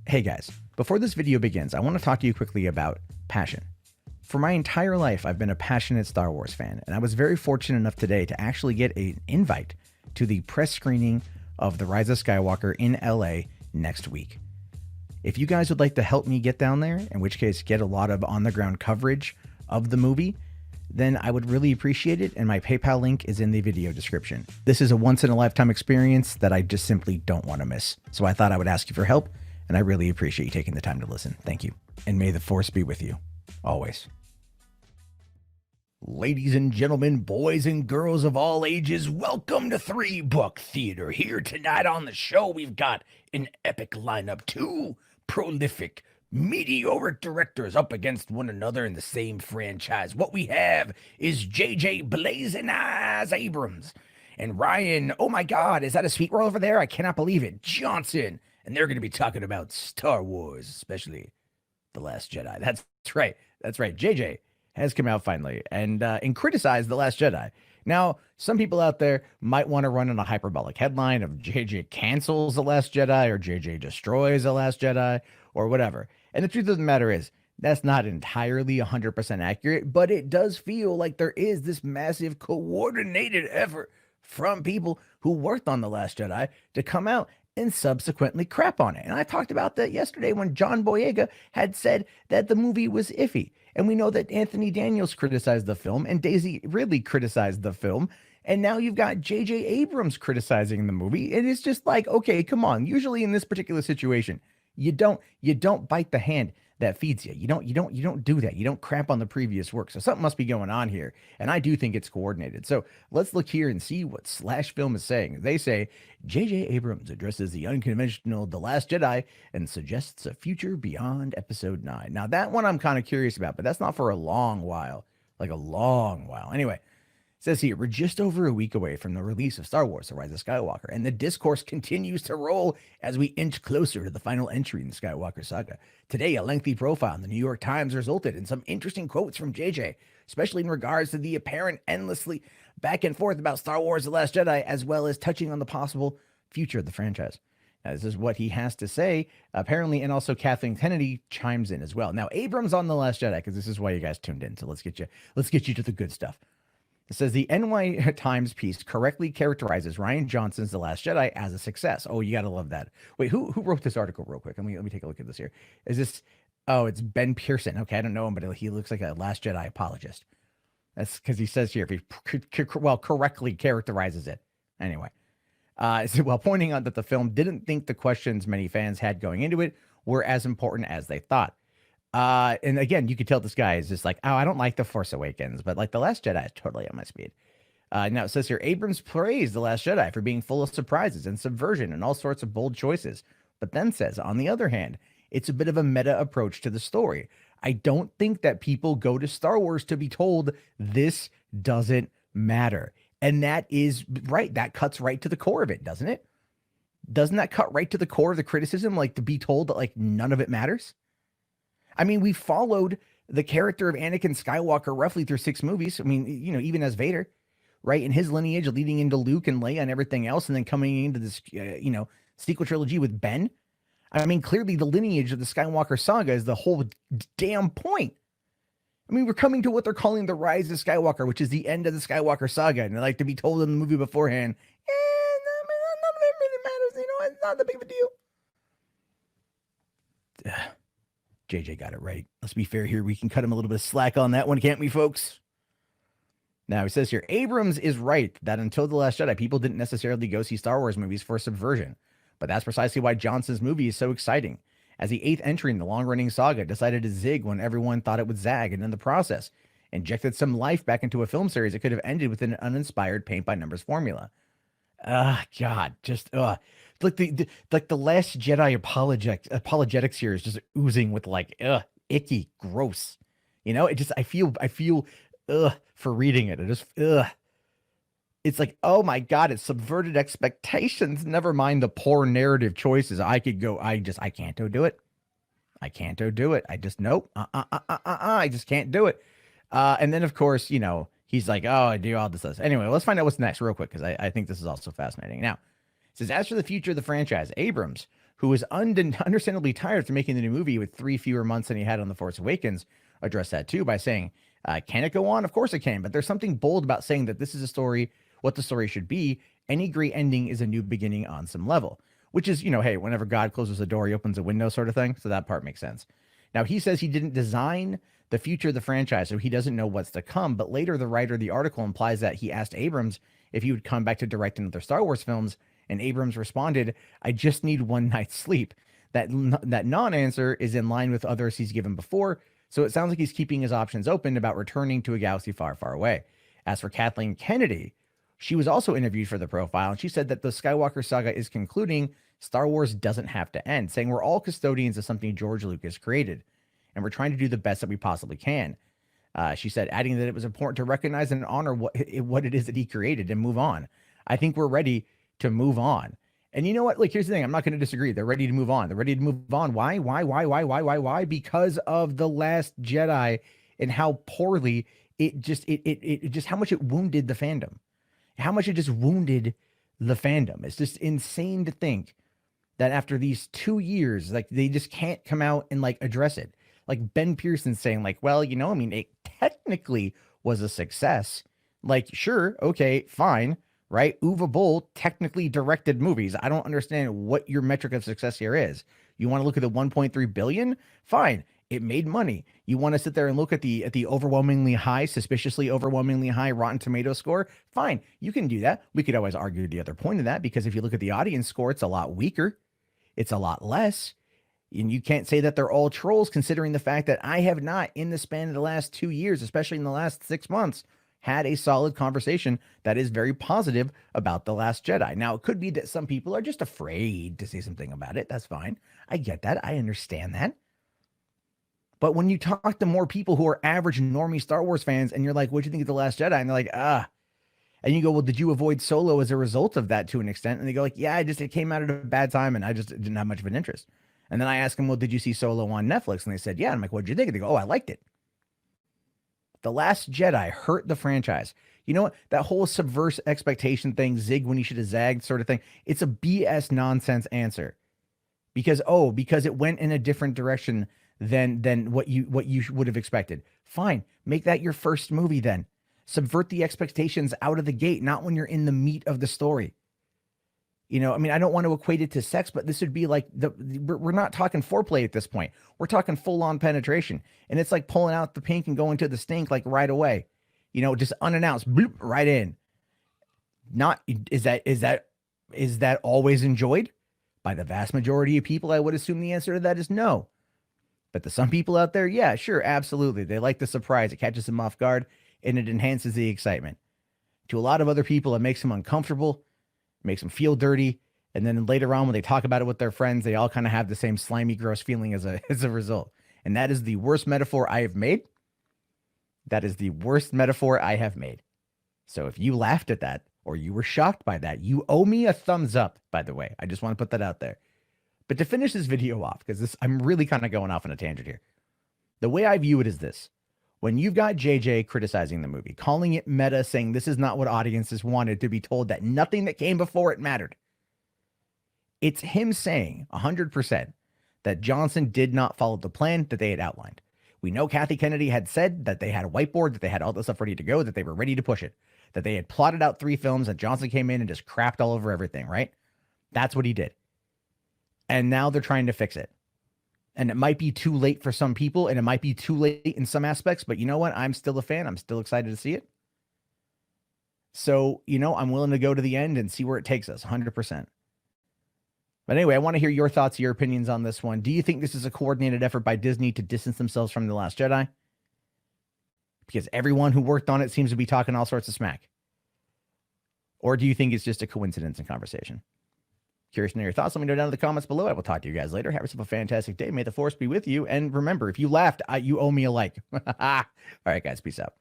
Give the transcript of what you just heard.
Hey guys, before this video begins, I want to talk to you quickly about passion. For my entire life, I've been a passionate Star Wars fan, and I was very fortunate enough today to actually get an invite to the press screening of The Rise of Skywalker in LA next week. If you guys would like to help me get down there, in which case get a lot of on-the-ground coverage of the movie, then I would really appreciate it, and my PayPal link is in the video description. This is a once-in-a-lifetime experience that I just simply don't want to miss, so I thought I would ask you for help, and I really appreciate you taking the time to listen. Thank you. And may the Force be with you, always. Ladies and gentlemen, boys and girls of all ages, welcome to 3 Book Theater. Here tonight on the show, we've got an epic lineup. 2 prolific, meteoric directors up against one another in the same franchise. What we have is J.J. Blazing Eyes Abrams and Rian, oh my God, is that a sweet roll over there? I cannot believe it, Johnson. And they're going to be talking about Star Wars, especially The Last Jedi. That's right. That's right. JJ has come out finally and criticized The Last Jedi. Now, some people out there might want to run on a hyperbolic headline of JJ cancels The Last Jedi or JJ destroys The Last Jedi or whatever. And the truth of the matter is, that's not entirely 100% accurate, but it does feel like there is this massive coordinated effort from people who worked on The Last Jedi to come out and subsequently crap on it. And I talked about that yesterday when John Boyega had said that the movie was iffy. And we know that Anthony Daniels criticized the film and Daisy Ridley criticized the film. And now you've got J.J. Abrams criticizing the movie. And it's just like, okay, come on. Usually in this particular situation, you don't bite the hand that feeds you. You don't do that. You don't crap on the previous work. So something must be going on here. And I do think it's coordinated. So let's look here and see what Slashfilm is saying. They say J.J. Abrams addresses the unconventional The Last Jedi and suggests a future beyond episode 9. Now that one I'm kind of curious about, but that's not for a long while, like a long while. Anyway, it says here, we're just over a week away from the release of Star Wars: The Rise of Skywalker, and the discourse continues to roll as we inch closer to the final entry in the Skywalker saga. Today, a lengthy profile in the New York Times resulted in some interesting quotes from JJ, especially in regards to the apparent endlessly back and forth about Star Wars: The Last Jedi, as well as touching on the possible future of the franchise. Now, this is what he has to say, apparently, and also Kathleen Kennedy chimes in as well. Now, Abrams on The Last Jedi, because this is why you guys tuned in, so let's get you to the good stuff. It says the NY Times piece correctly characterizes Rian Johnson's The Last Jedi as a success. Oh, you gotta love that. Wait, who wrote this article real quick? Let me take a look at this here. Is this? Oh, it's Ben Pearson. Okay, I don't know him, but he looks like a Last Jedi apologist. That's because he says here if he correctly characterizes it. Anyway, so while pointing out that the film didn't think the questions many fans had going into it were as important as they thought. And again, you could tell this guy is just like, oh, I don't like The Force Awakens, but like The Last Jedi is totally on my speed. Now it says here, Abrams praised The Last Jedi for being full of surprises and subversion and all sorts of bold choices, but then says, on the other hand, it's a bit of a meta approach to the story. I don't think that people go to Star Wars to be told this doesn't matter. And that is right. That cuts right to the core of it, doesn't it? Doesn't that cut right to the core of the criticism? Like to be told that like none of it matters? I mean, we followed the character of Anakin Skywalker roughly through 6 movies. I mean, you know, even as Vader, right? In his lineage leading into Luke and Leia and everything else, and then coming into this, sequel trilogy with Ben. I mean, clearly the lineage of the Skywalker saga is the whole damn point. I mean, we're coming to what they're calling the Rise of Skywalker, which is the end of the Skywalker saga. And they like to be told in the movie beforehand, none of it really matters. It's not that big of a deal. JJ got it right. Let's be fair here. We can cut him a little bit of slack on that one, can't we, folks? Now, he says here, Abrams is right that until The Last Jedi, people didn't necessarily go see Star Wars movies for subversion. But that's precisely why Johnson's movie is so exciting. As the 8th entry in the long-running saga decided to zig when everyone thought it would zag, and in the process, injected some life back into a film series that could have ended with an uninspired paint-by-numbers formula. God, just, like the Last Jedi apologetics here is just oozing with like icky, gross. I feel for reading it. It just it's like, oh my God, it subverted expectations. Never mind the poor narrative choices. I can't do it. I can't do it. I just nope. I just can't do it. And then of course, he's like, oh, I do all this. Anyway, let's find out what's next real quick because I think this is also fascinating. Now, it says, as for the future of the franchise, Abrams, who was understandably tired from making the new movie with 3 fewer months than he had on The Force Awakens, addressed that too by saying, can it go on? Of course it can, but there's something bold about saying that this is a story, what the story should be. Any great ending is a new beginning on some level, which is, hey, whenever God closes a door, he opens a window sort of thing. So that part makes sense. Now, he says he didn't design the future of the franchise, so he doesn't know what's to come. But later, the writer of the article implies that he asked Abrams if he would come back to direct another Star Wars films, and Abrams responded, I just need one night's sleep. That non-answer is in line with others he's given before, so it sounds like he's keeping his options open about returning to a galaxy far, far away. As for Kathleen Kennedy, she was also interviewed for the profile, and she said that the Skywalker saga is concluding. Star Wars doesn't have to end, saying we're all custodians of something George Lucas created, and we're trying to do the best that we possibly can. She said, adding that it was important to recognize and honor what it is that he created and move on. I think we're ready to move on. And you know what? Like, here's the thing. I'm not going to disagree. They're ready to move on. They're ready to move on. Why? Because of The Last Jedi and how poorly it just how much it wounded the fandom. How much it just wounded the fandom. It's just insane to think that after these 2 years, like, they just can't come out and like address it. Like Ben Pearson saying like, well, it technically was a success. Like, sure. Okay, fine. Right? Uwe Boll technically directed movies. I don't understand what your metric of success here is. You want to look at the 1.3 billion? Fine. It made money. You want to sit there and look at the overwhelmingly high, suspiciously overwhelmingly high Rotten Tomato score? Fine. You can do that. We could always argue the other point of that, because if you look at the audience score, it's a lot weaker. It's a lot less. And you can't say that they're all trolls, considering the fact that I have not, in the span of the last 2 years, especially in the last 6 months, had a solid conversation that is very positive about The Last Jedi. Now, it could be that some people are just afraid to say something about it. That's fine. I get that. I understand that. But when you talk to more people who are average normie Star Wars fans, and you're like, what'd you think of The Last Jedi? And they're like, and you go, well, did you avoid Solo as a result of that to an extent? And they go like, yeah, it came out at a bad time, and I just didn't have much of an interest. And then I asked them, well, did you see Solo on Netflix? And they said, yeah. I'm like, what'd you think? And they go, oh, I liked it. The Last Jedi hurt the franchise. You know what? That whole subverse expectation thing, zig when you should have zagged sort of thing, it's a BS nonsense answer. Because it went in a different direction than what you would have expected. Fine. Make that your first movie then. Subvert the expectations out of the gate, not when you're in the meat of the story. I don't want to equate it to sex, but this would be like we're not talking foreplay at this point. We're talking full on penetration. And it's like pulling out the pink and going to the stink like right away, just unannounced, bloop, right in. Is that always enjoyed by the vast majority of people? I would assume the answer to that is no. But to some people out there, yeah, sure, absolutely. They like the surprise. It catches them off guard and it enhances the excitement. To a lot of other people, it makes them uncomfortable. Makes them feel dirty, and then later on when they talk about it with their friends, they all kind of have the same slimy, gross feeling as a result. And that is the worst metaphor I have made. That is the worst metaphor I have made. So if you laughed at that or you were shocked by that, you owe me a thumbs up, by the way. I just want to put that out there. But to finish this video off, because I'm really kind of going off on a tangent here. The way I view it is this. When you've got JJ criticizing the movie, calling it meta, saying this is not what audiences wanted, to be told that nothing that came before it mattered. It's him saying 100% that Johnson did not follow the plan that they had outlined. We know Kathy Kennedy had said that they had a whiteboard, that they had all this stuff ready to go, that they were ready to push it, that they had plotted out 3 films, and Johnson came in and just crapped all over everything, right? That's what he did. And now they're trying to fix it. And it might be too late for some people, and it might be too late in some aspects, but you know what? I'm still a fan. I'm still excited to see it. So, I'm willing to go to the end and see where it takes us, 100%. But anyway, I want to hear your thoughts, your opinions on this one. Do you think this is a coordinated effort by Disney to distance themselves from The Last Jedi? Because everyone who worked on it seems to be talking all sorts of smack. Or do you think it's just a coincidence in conversation? Curious to know your thoughts. Let me know down in the comments below. I will talk to you guys later. Have yourself a fantastic day. May the force be with you. And remember, if you laughed, you owe me a like. All right, guys. Peace out.